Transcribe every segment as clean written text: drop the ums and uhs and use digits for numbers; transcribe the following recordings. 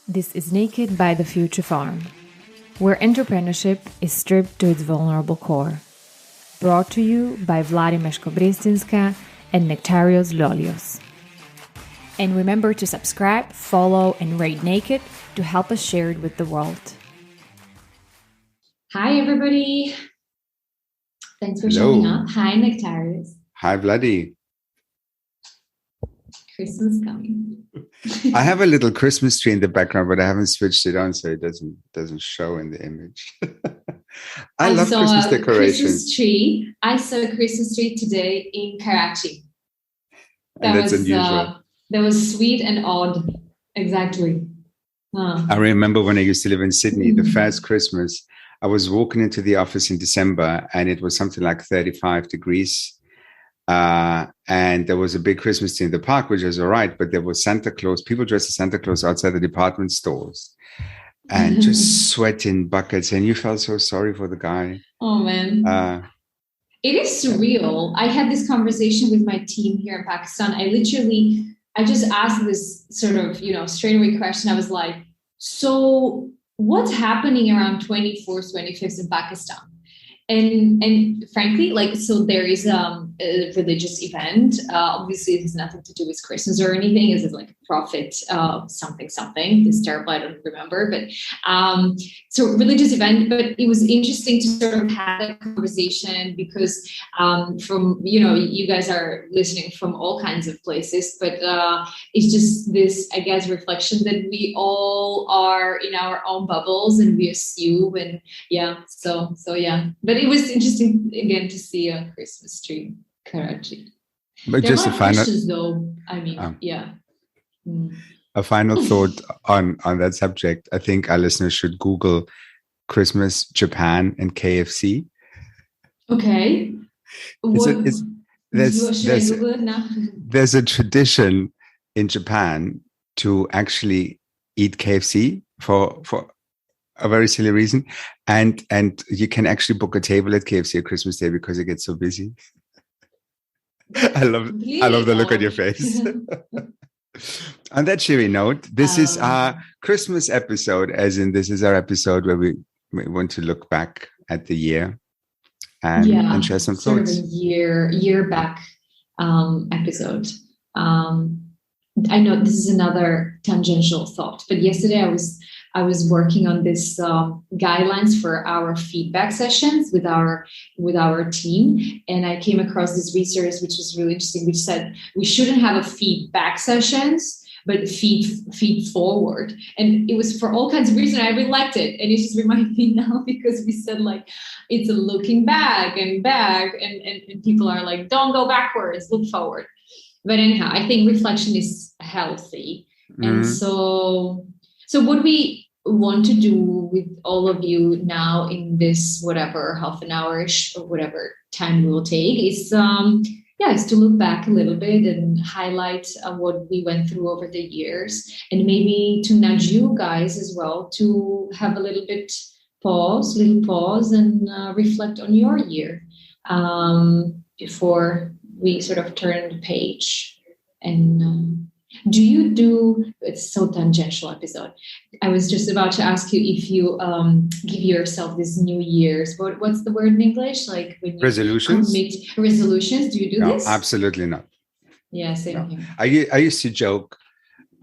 This is Naked by the Future Farm, where entrepreneurship is stripped to its vulnerable core. Brought to you by Vladi and Nektarios Lolios. And remember to subscribe, follow, and rate Naked to help us share it with the world. Hi, everybody. Thanks for showing up. Hi, Nektarios. Hi, Vladi. Christmas coming. I have a little Christmas tree in the background, but I haven't switched it on, so it doesn't show in the image. I love Christmas decorations. I saw a Christmas tree today in Karachi. That's unusual. That was sweet and odd. Exactly. I remember when I used to live in Sydney, the first Christmas, I was walking into the office in December, and it was something like 35 degrees. And there was a big Christmas tree in the park, which was all right, but there was Santa Claus, people dressed as Santa Claus outside the department stores and just sweating buckets. And you felt so sorry for the guy. Oh, man. It is surreal. I had this conversation with my team here in Pakistan. I just asked this sort of, straightaway question. I was like, so what's happening around 24th, 25th in Pakistan? And frankly, so there is a religious event. Obviously, it has nothing to do with Christmas or anything. Is it like a prophet something? It's terrible. I don't remember. But so religious event. But it was interesting to sort of have that conversation because from you guys are listening from all kinds of places. But it's just this, I guess, reflection that we all are in our own bubbles and we assume. And yeah, so yeah. But it was interesting again to see a Christmas tree in Karachi. But there just a final, though. I mean, yeah. A final thought on that subject. I think our listeners should Google Christmas Japan and KFC. Okay. There's a tradition in Japan to actually eat KFC for a very silly reason, and you can actually book a table at KFC at Christmas Day because it gets so busy. I love the look on your face. On that cheery note, this is our Christmas episode, as in this is our episode where we want to look back at the year and share some thoughts. Sort of a year back episode. I know this is another tangential thought, but yesterday I was working on this guidelines for our feedback sessions with our team, and I came across this research which was really interesting, which said we shouldn't have a feedback sessions, but feed forward. And it was for all kinds of reasons. I really liked it, and it just reminded me now because we said it's a looking back, and people are like, don't go backwards, look forward. But anyhow, I think reflection is healthy. And so what we want to do with all of you now in this, whatever, half an hour-ish or whatever time we will take is to look back a little bit and highlight what we went through over the years, and maybe to nudge you guys as well to have a little pause and reflect on your year before we sort of turn the page. And it's so tangential episode. I was just about to ask you if you give yourself this New Year's, what's the word in English? Like when you resolutions? Resolutions. Do you do this? No, absolutely not. Yeah, same here. I used to joke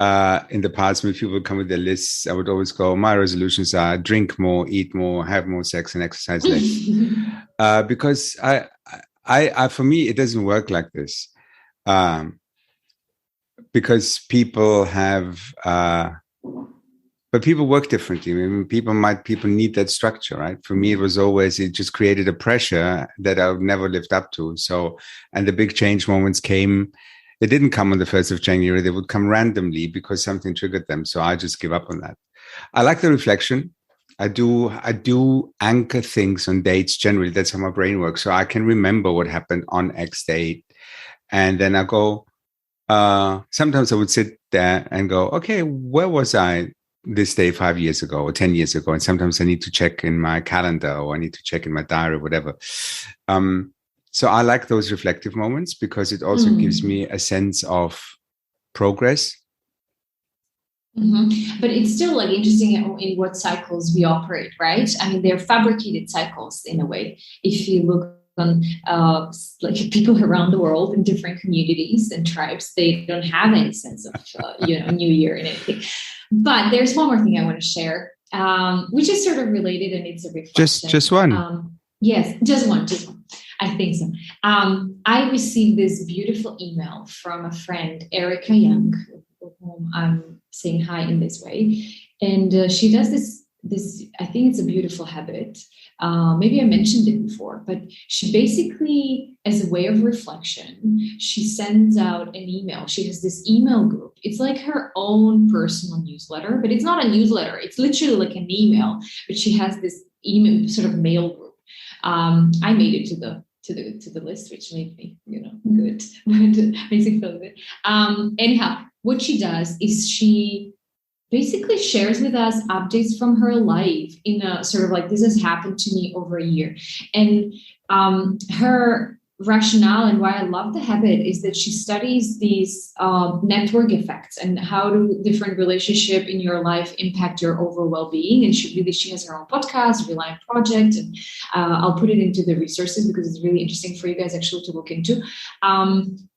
in the past when people would come with their lists, I would always go, my resolutions are drink more, eat more, have more sex, and exercise less. Because I for me, it doesn't work like this. Because people but people work differently. I mean, people need that structure, right? For me, it just created a pressure that I would never lived up to. So, and the big change moments they didn't come on the 1st of January. They would come randomly because something triggered them. So I just give up on that. I like the reflection. I do anchor things on dates generally. That's how my brain works. So I can remember what happened on X date. And then I go, sometimes I would sit there and go, okay, where was I this day 5 years ago or 10 years ago? And sometimes I need to check in my calendar or I need to check in my diary or whatever. So I like those reflective moments because it also gives me a sense of progress. But it's still like interesting in what cycles we operate, right? I mean, they're fabricated cycles in a way. If you look on like people around the world in different communities and tribes, they don't have any sense of New Year and anything. But there's one more thing I want to share, which is sort of related, and it's a reflection. Just one. Yes, just one. I think so. I received this beautiful email from a friend, Erica Young, whom I'm saying hi in this way. And she does this, I think it's a beautiful habit. Maybe I mentioned it before, but she basically, as a way of reflection, she sends out an email. She has this email group. It's like her own personal newsletter, but it's not a newsletter. It's literally like an email, but she has this email sort of mail group. I made it to the list, which made me, good, but makes me feel good. Anyhow, what she does is she basically shares with us updates from her life in a sort of like, this has happened to me over a year. And her rationale and why I love the habit is that she studies these network effects and how do different relationships in your life impact your overall well-being. And she has her own podcast, Reliant Project, and I'll put it into the resources because it's really interesting for you guys actually to look into.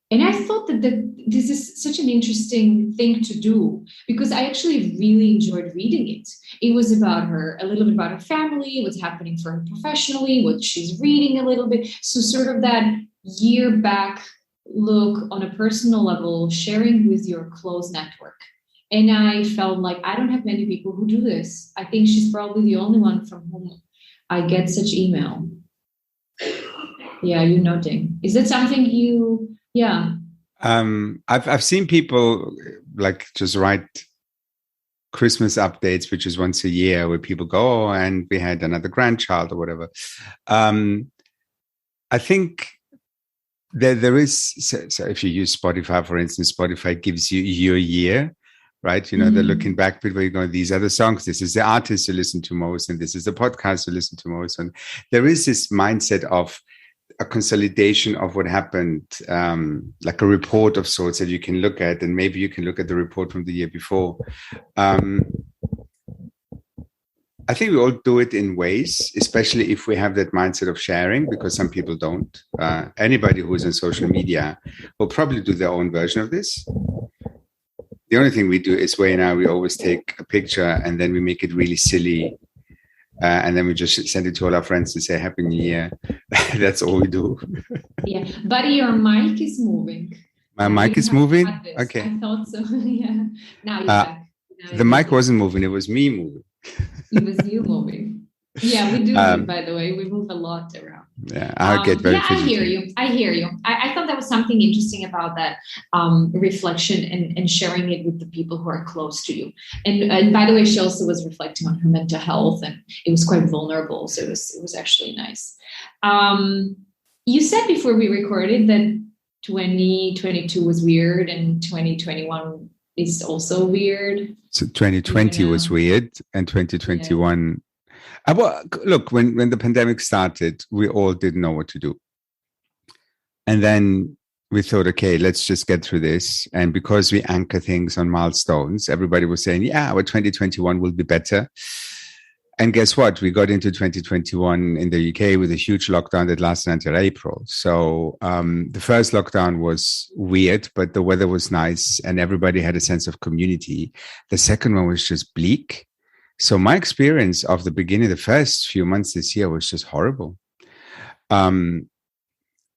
And I thought that this is such an interesting thing to do because I actually really enjoyed reading it. It was about her, a little bit about her family, what's happening for her professionally, what she's reading a little bit. So sort of that year back look on a personal level, sharing with your close network. And I felt like I don't have many people who do this. I think she's probably the only one from whom I get such email. Yeah, you're noting. Is that something you... Yeah. I've seen people like just write Christmas updates, which is once a year, where people go, oh, and we had another grandchild or whatever. I think there is, so if you use Spotify, for instance, Spotify gives you your year, right? They're looking back, people are going, these are the songs, this is the artist you listen to most, and this is the podcast you listen to most. And there is this mindset of a consolidation of what happened, like a report of sorts that you can look at, and maybe you can look at the report from the year before. I think we all do it in ways, especially if we have that mindset of sharing, because some people don't. Anybody who is on social media will probably do their own version of this. The only thing we do is we always take a picture and then we make it really silly. And then we just send it to all our friends to say Happy New Year. That's all we do. Yeah, but your mic is moving. My mic is moving? Okay. I thought so. Yeah. Now you're back. The mic wasn't moving. It was me moving. It was you moving. Yeah, we do, by the way. We move a lot around. Yeah, I get very fidgety. I hear you. I thought that was something interesting about that reflection and sharing it with the people who are close to you. And by the way, she also was reflecting on her mental health, and it was quite vulnerable. So it was actually nice. You said before we recorded that 2022 was weird and 2021 is also weird. So 2020 was weird, and 2021... Yeah. Well, look, when the pandemic started, we all didn't know what to do. And then we thought, okay, let's just get through this. And because we anchor things on milestones, everybody was saying, yeah, our 2021 will be better. And guess what? We got into 2021 in the UK with a huge lockdown that lasted until April. So the first lockdown was weird, but the weather was nice and everybody had a sense of community. The second one was just bleak. So my experience of the beginning, the first few months this year was just horrible.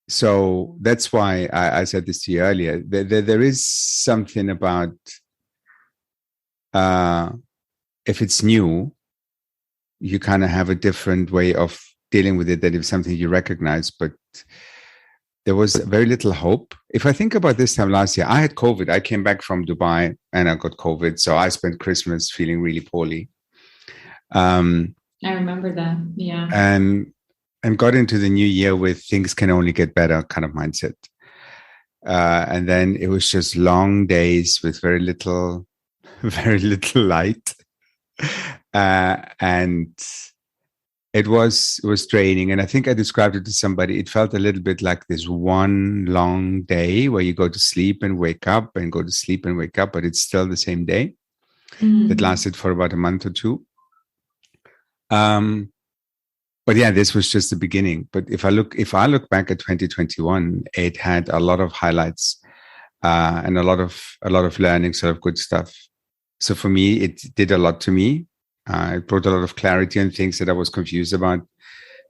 So that's why I said this to you earlier. There is something about if it's new, you kind of have a different way of dealing with it than if something you recognize. But there was very little hope. If I think about this time last year, I had COVID. I came back from Dubai and I got COVID. So I spent Christmas feeling really poorly. I remember that. Yeah. And got into the new year with things can only get better kind of mindset. And then it was just long days with very little light. And it was draining. And I think I described it to somebody. It felt a little bit like this one long day where you go to sleep and wake up and go to sleep and wake up, but it's still the same day. that lasted for about a month or two. But yeah, this was just the beginning. But if I look back at 2021, it had a lot of highlights and a lot of learning, sort of good stuff. So for me, it did a lot to me. It brought a lot of clarity on things that I was confused about,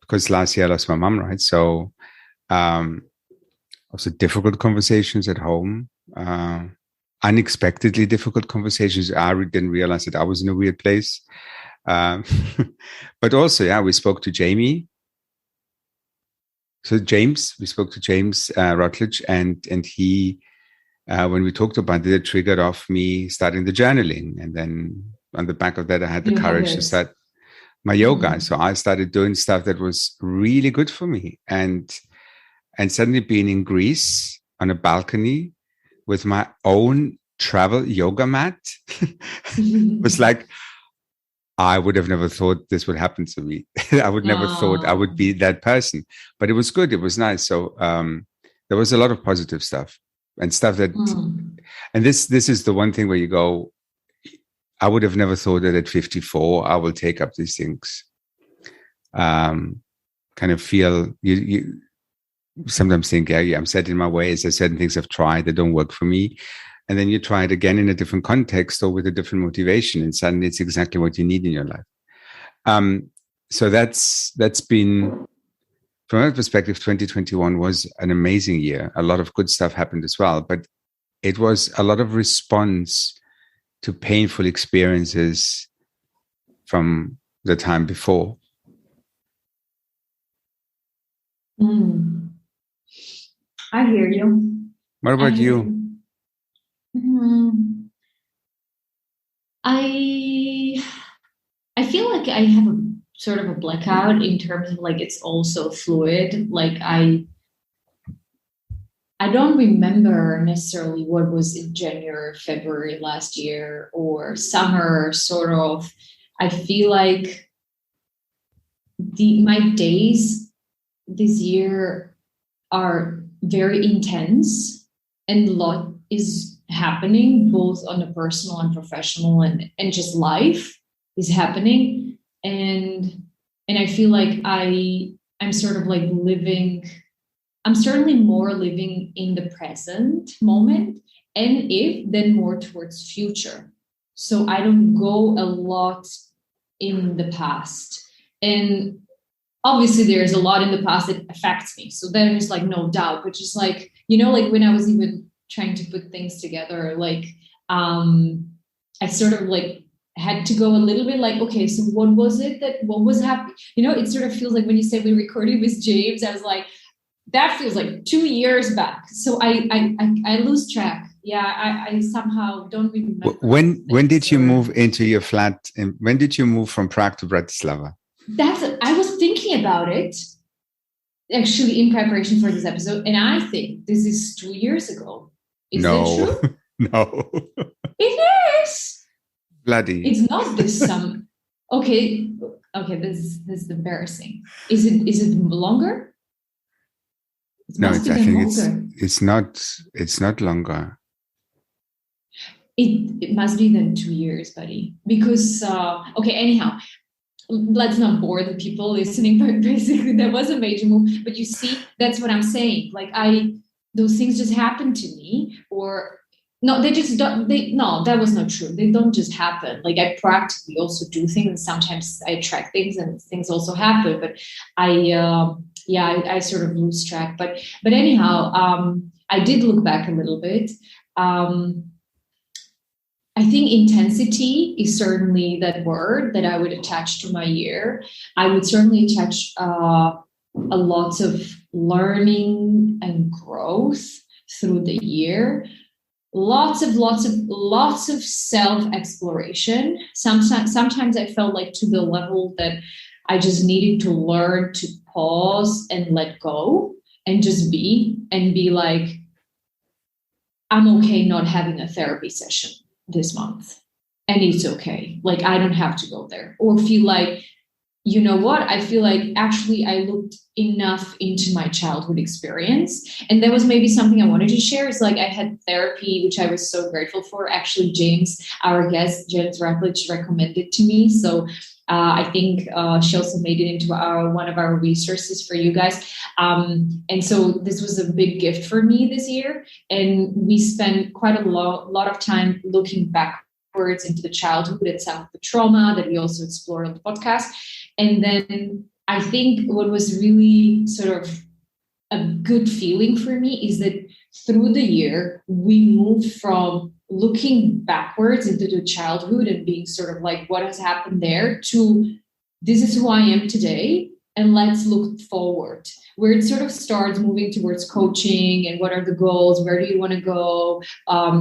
because last year I lost my mom, right? So also difficult conversations at home, unexpectedly difficult conversations. I didn't realize that I was in a weird place. But also, yeah, we spoke to Jamie. So we spoke to James Rutledge, and he, when we talked about it, it triggered off me starting the journaling. And then on the back of that, I had the courage to start my yoga. So I started doing stuff that was really good for me. And suddenly being in Greece on a balcony with my own travel yoga mat was like, I would have never thought this would happen to me. I would never thought I would be that person, but it was good. It was nice. So there was a lot of positive stuff and stuff that, and this is the one thing where you go, I would have never thought that at 54, I will take up these things. Kind of feel you sometimes think, yeah, I'm set in my ways. There's certain things I've tried that don't work for me. And then you try it again in a different context or with a different motivation, and suddenly it's exactly what you need in your life. So that's been, from my perspective, 2021 was an amazing year. A lot of good stuff happened as well, but it was a lot of response to painful experiences from the time before. I hear you. What about you? I feel like I have a sort of a blackout in terms of like it's also fluid. Like I don't remember necessarily what was in January, February last year or summer sort of. I feel like my days this year are very intense, and a lot is happening both on a personal and professional and just life is happening. And I feel like I'm sort of like I'm certainly more living in the present moment, and then more towards future. So I don't go a lot in the past. And obviously there's a lot in the past that affects me. So then it's like no doubt, but just like, like when I was even trying to put things together, like I sort of like had to go a little bit like, okay, so what was happening? It sort of feels like when you say we recorded with James, I was like, that feels like 2 years back. So I lose track. Yeah, I somehow don't remember. When did you move into your flat? And when did you move from Prague to Bratislava? I was thinking about it actually in preparation for this episode, and I think this is 2 years ago. Is that true? No. It is. Bloody. It's not this summer. Okay. This is embarrassing. Is it longer? I think it's not longer. It must be then 2 years, buddy. Because anyhow, let's not bore the people listening, but basically that was a major move. But you see, that's what I'm saying. Like those things just happen to me, or no, they just don't. No, that was not true. They don't just happen. Like I practically also do things, and sometimes I track things, and things also happen. But I sort of lose track. But anyhow, I did look back a little bit. I think intensity is certainly that word that I would attach to my year. I would certainly attach a lot of learning and growth through the year. Lots of self-exploration. Sometimes I felt like to the level that I just needed to learn to pause and let go and just be like, I'm okay not having a therapy session this month, and it's okay. Like I don't have to go there, or feel like, you know what? I feel like actually I looked enough into my childhood experience. And that was maybe something I wanted to share. It's like I had therapy, which I was so grateful for. Actually, James, our guest, James Rutledge, recommended to me. So I think she also made it into one of our resources for you guys. And so this was a big gift for me this year. And we spent quite a lot of time looking backwards into the childhood and some of the trauma that we also explore on the podcast. And then I think what was really sort of a good feeling for me is that through the year, we moved from looking backwards into the childhood and being sort of like, what has happened there, to this is who I am today, and let's look forward, where it sort of starts moving towards coaching and what are the goals, where do you want to go,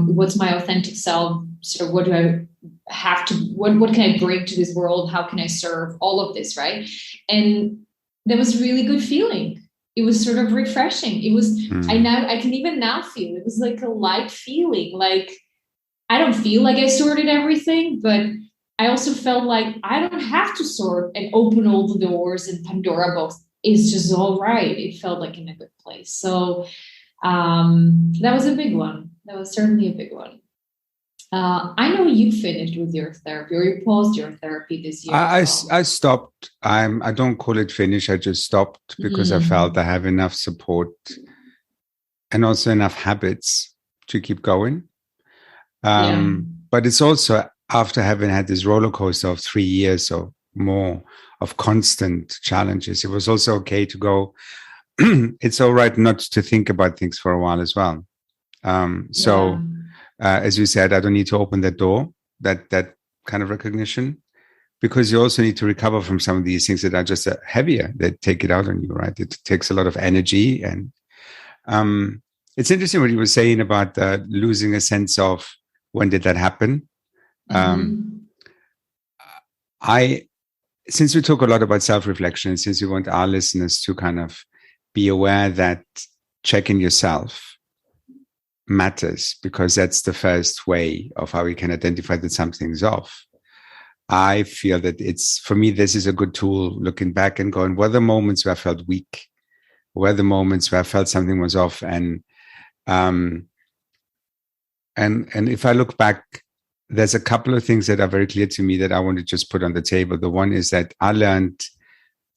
what's my authentic self, sort of what do I have to, what can I bring to this world, how can I serve, all of this, right? And that was really good feeling. It was sort of refreshing. It was, I can even now feel, it was like a light feeling. Like, I don't feel like I sorted everything, but I also felt like I don't have to sort and open all the doors and Pandora box. It's just all right. It felt like in a good place. So that was a big one. That was certainly a big one. I know you finished with your therapy, or you paused your therapy this year. I stopped. I don't call it finish. I just stopped because I felt I have enough support and also enough habits to keep going. But it's also after having had this roller coaster of 3 years or more of constant challenges, it was also okay to go, it's all right not to think about things for a while as well. As you said, I don't need to open that door, that kind of recognition, because you also need to recover from some of these things that are just heavier, that take it out on you, right? It takes a lot of energy. And it's interesting what you were saying about losing a sense of when did that happen. Since we talk a lot about self-reflection, since we want our listeners to kind of be aware that checking yourself matters, because that's the first way of how we can identify that something's off. I feel that for me, this is a good tool, looking back and going, were the moments where I felt weak? Were the moments where I felt something was off? And if I look back, there's a couple of things that are very clear to me that I want to just put on the table. The one is that I learned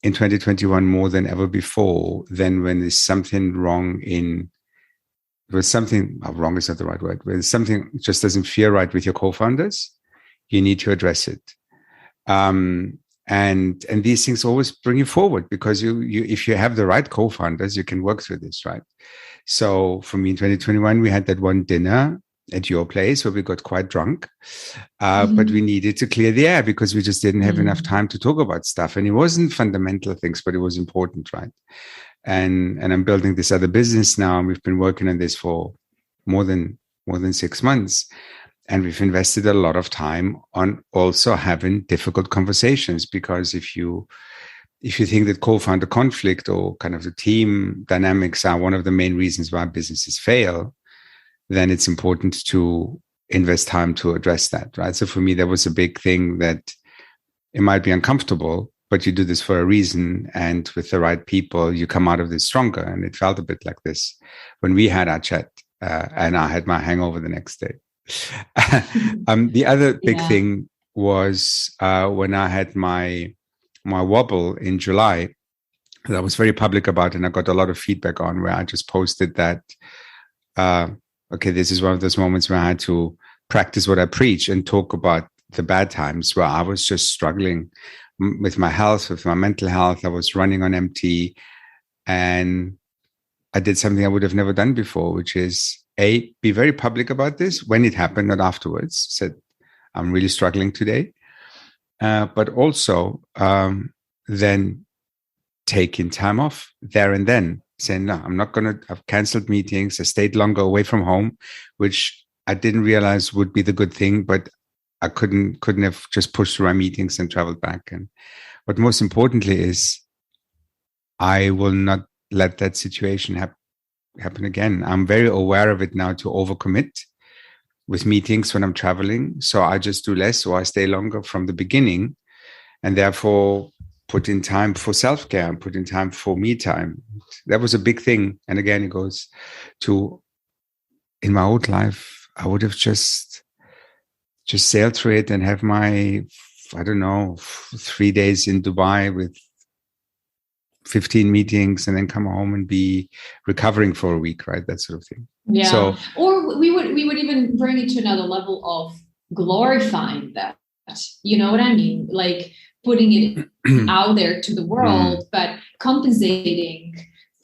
in 2021 more than ever before, than when there's something wrong wrong is not the right word, when something just doesn't feel right with your co-founders, you need to address it. And these things always bring you forward, because you if you have the right co-founders, you can work through this, right? So for me in 2021, we had that one dinner at your place where we got quite drunk, but we needed to clear the air because we just didn't have enough time to talk about stuff. And it wasn't fundamental things, but it was important, right? And I'm building this other business now, and we've been working on this for more than 6 months. And we've invested a lot of time on also having difficult conversations, because if you think that co-founder conflict or kind of the team dynamics are one of the main reasons why businesses fail, then it's important to invest time to address that, right? So for me, that was a big thing, that it might be uncomfortable, but you do this for a reason. And with the right people, you come out of this stronger. And it felt a bit like this when we had our chat, and I had my hangover the next day. The other big thing was when I had my wobble in July, that I was very public about, and I got a lot of feedback on, where I just posted that, okay, this is one of those moments where I had to practice what I preach and talk about the bad times where I was just struggling with my health, with my mental health. I was running on empty, and I did something I would have never done before, which is be very public about this when it happened, not afterwards. Said, I'm really struggling today. But also then taking time off there and then, saying, no, I'm not going to, I've canceled meetings. I stayed longer away from home, which I didn't realize would be the good thing, but I couldn't have just pushed through my meetings and traveled back. And what most importantly is, I will not let that situation happen again. I'm very aware of it now, to overcommit with meetings when I'm traveling. So I just do less, or I stay longer from the beginning, and therefore put in time for self-care and put in time for me time. That was a big thing. And again, it goes to, in my old life, I would have just sailed through it and have my, I don't know, 3 days in Dubai with 15 meetings and then come home and be recovering for a week, right? That sort of thing. Yeah. So, or we would even bring it to another level of glorifying that. You know what I mean? Like putting it out there to the world, but compensating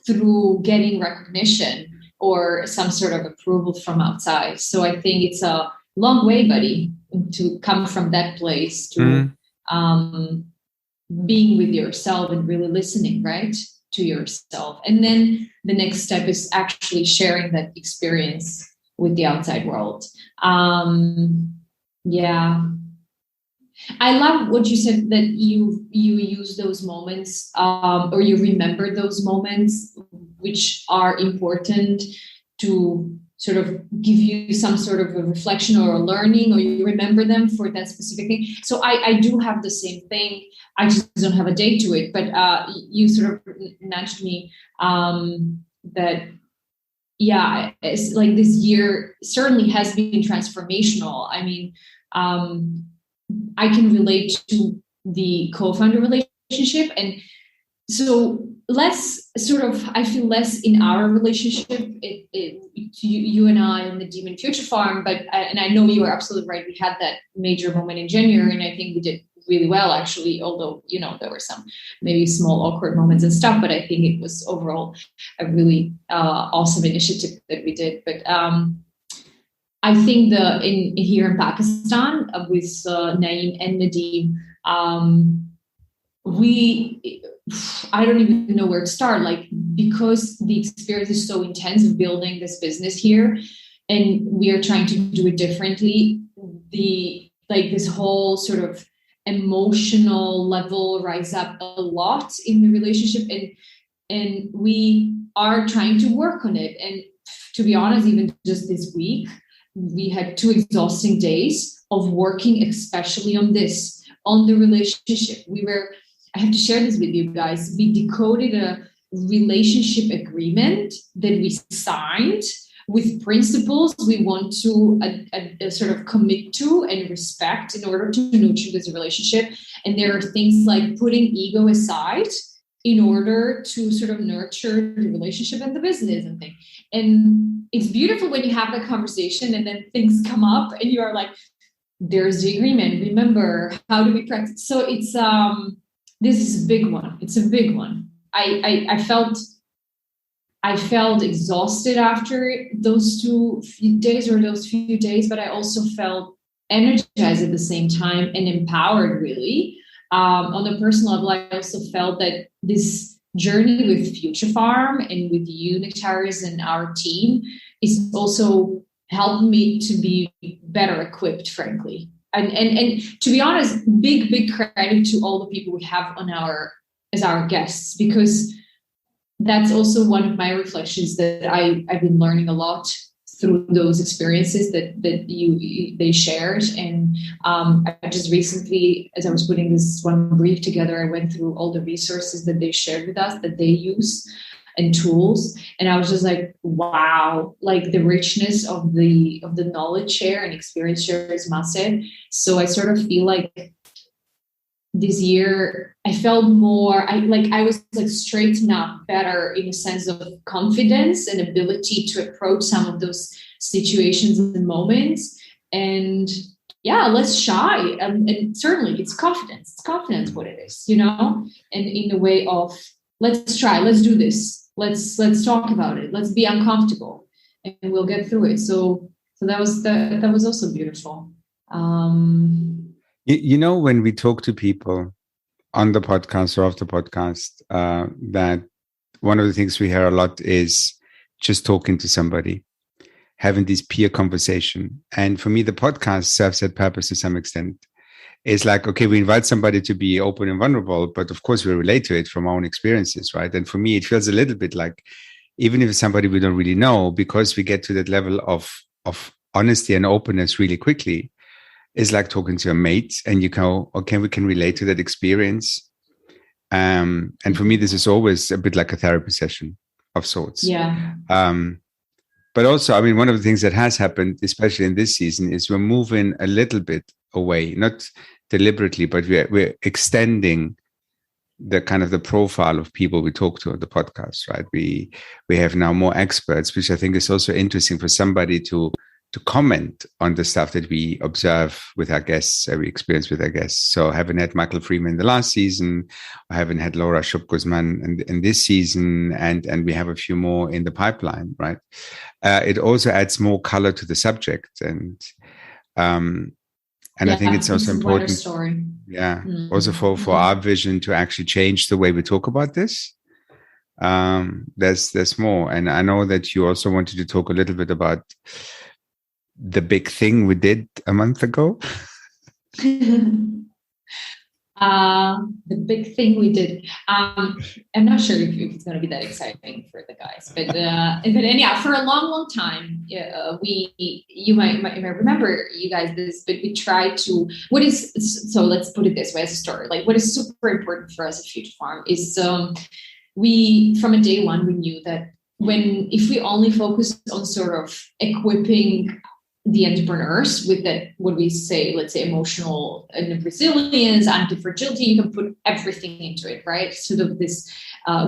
through getting recognition or some sort of approval from outside. So I think it's a long way, buddy, to come from that place to being with yourself and really listening, right, to yourself. And then the next step is actually sharing that experience with the outside world. Yeah. I love what you said, that you use those moments or you remember those moments which are important to sort of give you some sort of a reflection or a learning, or you remember them for that specific thing. So I do have the same thing. I just don't have a date to it, but you sort of nudged me that, yeah, it's like this year certainly has been transformational. I mean, I can relate to the co-founder relationship. And so I feel less in our relationship, you and I and the Demon Future Farm, and I know you are absolutely right. We had that major moment in January, and I think we did really well, actually, although, there were some maybe small awkward moments and stuff, but I think it was overall a really awesome initiative that we did. But I think here in Pakistan with Naeem and Nadeem, I don't even know where to start, because the experience is so intense of building this business here, and we are trying to do it differently. This whole sort of emotional level rise up a lot in the relationship, and we are trying to work on it. And to be honest, even just this week, we had 2 exhausting days of working, especially on the relationship. I have to share this with you guys. We decoded a relationship agreement that we signed with principles we want to sort of commit to and respect in order to nurture this relationship. And there are things like putting ego aside in order to sort of nurture the relationship and the business and things. And it's beautiful when you have that conversation and then things come up and you are like, there's the agreement. Remember, how do we practice? So it's this is a big one. It's a big one. I felt exhausted after those few days, but I also felt energized at the same time and empowered, really. On a personal level, I also felt that this journey with Future Farm and with you, Nektarios, and our team is also helped me to be better equipped, frankly. And to be honest, big credit to all the people we have as our guests, because that's also one of my reflections that I've been learning a lot through those experiences that they shared. And I just recently, as I was putting this one brief together, I went through all the resources that they shared with us that they use and tools, and I was just like, wow, like the richness of the knowledge share and experience share is massive. So I sort of feel like this year I felt more, I was like straightened up better in a sense of confidence and ability to approach some of those situations and moments. And yeah, less shy. And certainly it's confidence. It's confidence what it is, and in the way of, let's try, let's do this. Let's talk about it. Let's be uncomfortable and we'll get through it. So that was also beautiful. When we talk to people on the podcast or off the podcast, that one of the things we hear a lot is just talking to somebody, having this peer conversation. And for me, the podcast serves that purpose to some extent. It's like, okay, we invite somebody to be open and vulnerable, but of course we relate to it from our own experiences, right? And for me, it feels a little bit like, even if it's somebody we don't really know, because we get to that level of honesty and openness really quickly, it's like talking to a mate, and you go, okay, we can relate to that experience. And for me, this is always a bit like a therapy session of sorts. Yeah. But also, I mean, one of the things that has happened, especially in this season, is we're moving a little bit away, not deliberately, but we're extending the kind of the profile of people we talk to on the podcast, right? We have now more experts, which I think is also interesting for somebody to comment on the stuff that we observe with our guests, we experience with our guests. So I haven't had Michael Freeman in the last season. I haven't had Laura Schupp-Guzman in this season, and we have a few more in the pipeline, right? It also adds more color to the subject, and I think it's also important. Story. Yeah, also for our vision to actually change the way we talk about this. There's more, and I know that you also wanted to talk a little bit about the big thing we did a month ago. The big thing we did. I'm not sure if it's going to be that exciting for the guys, but anyhow, for a long time, you might remember, you guys, this, but we tried to. So let's put it this way as a story. Like, what is super important for us at Future Farm is we from a day one we knew that if we only focus on sort of equipping the entrepreneurs with that, what we say, let's say emotional and resilience, anti-fragility, you can put everything into it, right? Sort of this,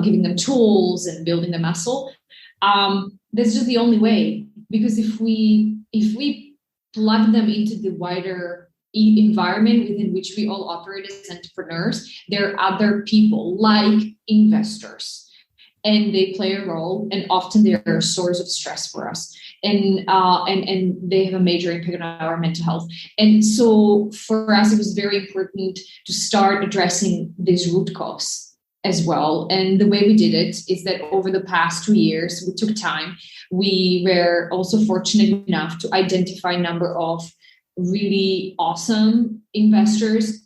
giving them tools and building the muscle. That's just the only way, because if we plug them into the wider environment within which we all operate as entrepreneurs, there are other people like investors, and they play a role, and often they are a source of stress for us. And they have a major impact on our mental health. And so for us, it was very important to start addressing this root cause as well. And the way we did it is that over the past 2 years, we took time. We were also fortunate enough to identify a number of really awesome investors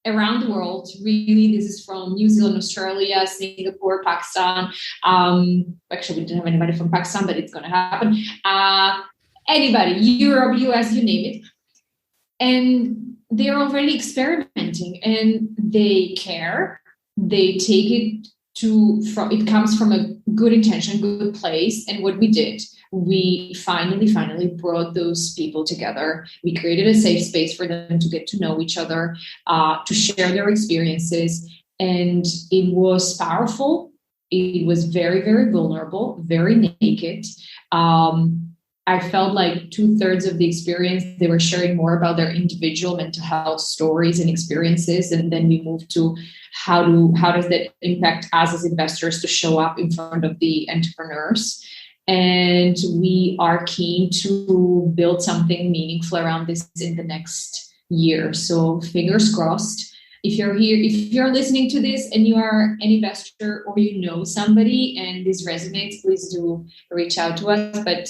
around the world. Really, this is from New Zealand, Australia, Singapore, Pakistan. Actually, we didn't have anybody from Pakistan, but it's going to happen. Anybody, Europe, US, you name it. And they're already experimenting, and they care. They take it it comes from a good intention, good place. And what we did, we finally brought those people together. We created a safe space for them to get to know each other, to share their experiences. And it was powerful. It was very, very vulnerable, very naked. I felt like 2/3 of the experience, they were sharing more about their individual mental health stories and experiences. And then we moved to how does that impact us as investors to show up in front of the entrepreneurs. And we are keen to build something meaningful around this in the next year. So fingers crossed. If you're here, if you're listening to this and you are an investor or you know somebody and this resonates, please do reach out to us. But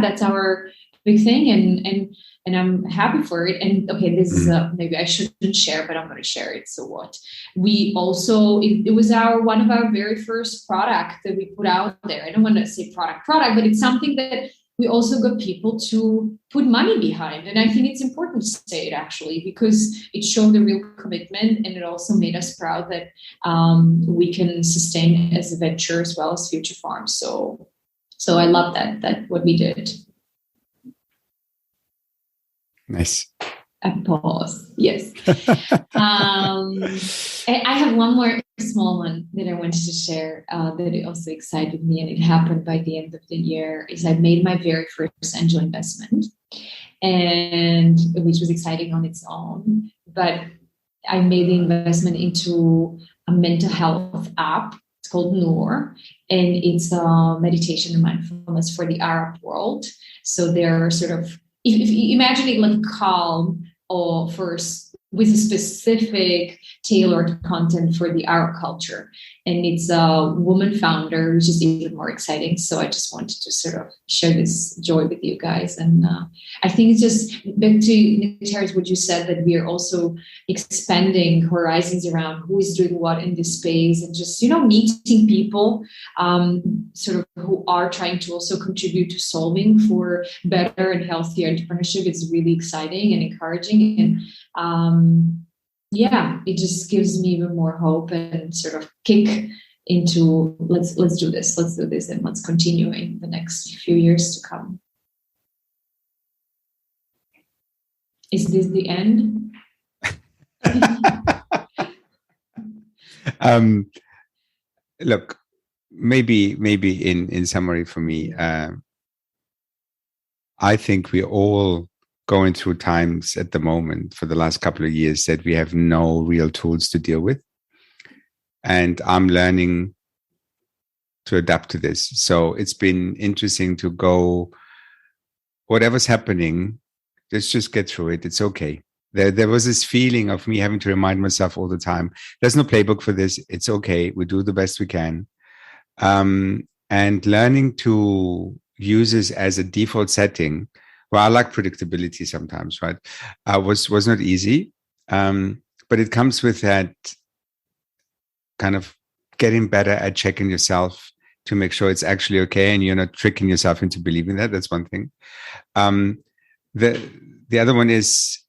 that's our big thing, and I'm happy for it. And okay, this is maybe I shouldn't share, but I'm going to share it. So what? We also it was one of our very first product that we put out there. I don't want to say product, but it's something that we also got people to put money behind. And I think it's important to say it actually, because it showed a real commitment, and it also made us proud that we can sustain as a venture as well as Future Farm. So I love that what we did. Nice. A pause. Yes. I have one more small one that I wanted to share that it also excited me, and it happened by the end of the year. Is I made my very first angel investment, and which was exciting on its own. But I made the investment into a mental health app. It's called Noor, and it's a meditation and mindfulness for the Arab world. So they're sort of, if you imagine it like calm, or first with a specific tailored content for the Arab culture. And it's a woman founder, which is even more exciting. So I just wanted to sort of share this joy with you guys. And I think it's just back to Nektarios, what you said, that we are also expanding horizons around who is doing what in this space, and just, meeting people sort of who are trying to also contribute to solving for better and healthier entrepreneurship. It's really exciting and encouraging. And yeah, it just gives me even more hope and sort of kick into let's do this, and let's continue in the next few years to come. Is this the end? Look, maybe in summary for me, I think we're all going through times at the moment for the last couple of years that we have no real tools to deal with. And I'm learning to adapt to this. So it's been interesting to go, whatever's happening, let's just get through it. It's okay. There was this feeling of me having to remind myself all the time, there's no playbook for this. It's okay. We do the best we can. And learning to use this as a default setting. Well, I like predictability sometimes, right? Was not easy. But it comes with that kind of getting better at checking yourself to make sure it's actually okay and you're not tricking yourself into believing that. That's one thing. The other one is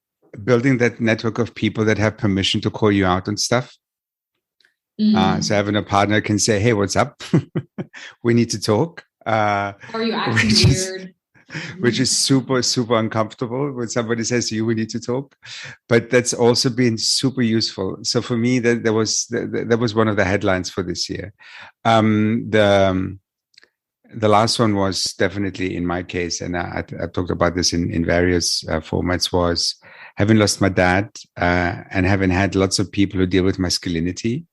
building that network of people that have permission to call you out on stuff. So having a partner can say, hey, what's up? We need to talk. Or you acting weird. Which is super, super uncomfortable when somebody says to you, we need to talk. But that's also been super useful. So for me, that was one of the headlines for this year. The last one was definitely in my case, and I talked about this in various formats, was having lost my dad and having had lots of people who deal with masculinity.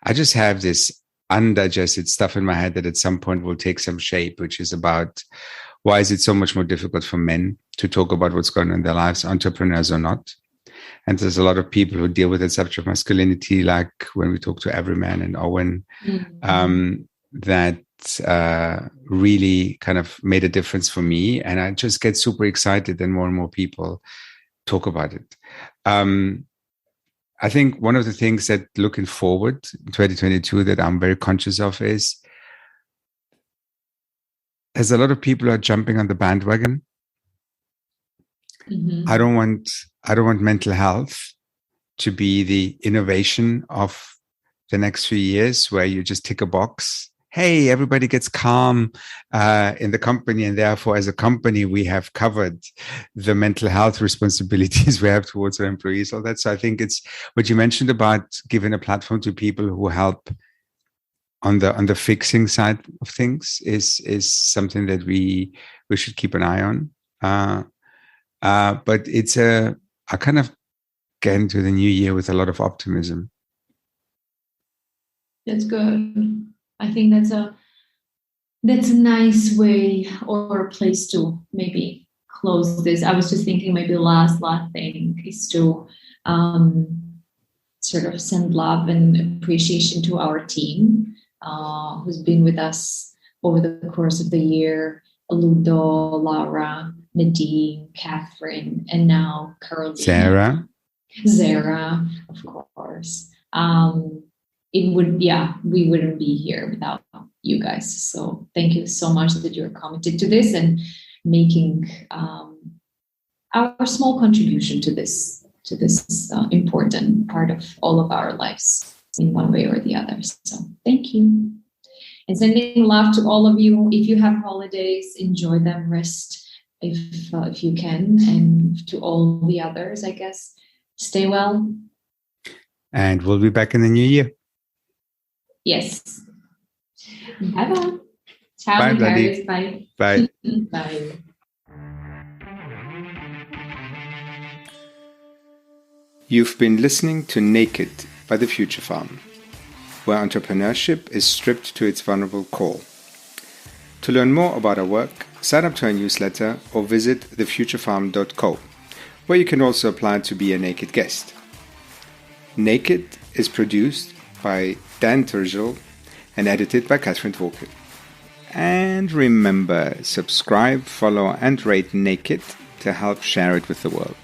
I just have this undigested stuff in my head that at some point will take some shape, which is about why is it so much more difficult for men to talk about what's going on in their lives, entrepreneurs or not? And there's a lot of people who deal with the subject of masculinity, like when we talk to Everyman and Owen, that really kind of made a difference for me. And I just get super excited and more people talk about it. I think one of the things that looking forward in 2022 that I'm very conscious of is there's a lot of people who are jumping on the bandwagon. Mm-hmm. I don't want mental health to be the innovation of the next few years where you just tick a box. Hey, everybody gets calm in the company, and therefore, as a company, we have covered the mental health responsibilities we have towards our employees. All that. So I think it's what you mentioned about giving a platform to people who help on the fixing side of things is something that we should keep an eye on. But I kind of get into the new year with a lot of optimism. That's good. I think that's a nice way or a place to maybe close this. I was just thinking maybe the last thing is to sort of send love and appreciation to our team who's been with us over the course of the year. Ludo, Laura, Nadine, Catherine, and now Carolina. Zara, of course. We wouldn't be here without you guys. So thank you so much that you're committed to this and making our small contribution to this important part of all of our lives in one way or the other. So thank you. And sending love to all of you. If you have holidays, enjoy them, rest if you can. And to all the others, I guess, stay well. And we'll be back in the new year. Yes. Bye-bye. Ciao, bye, Nektarios. Bye. Bye. Bye. You've been listening to Naked by The Future Farm, where entrepreneurship is stripped to its vulnerable core. To learn more about our work, sign up to our newsletter or visit thefuturefarm.co, where you can also apply to be a Naked guest. Naked is produced by Dan Turgel and edited by Catherine Dworke. And remember, subscribe, follow and rate Naked to help share it with the world.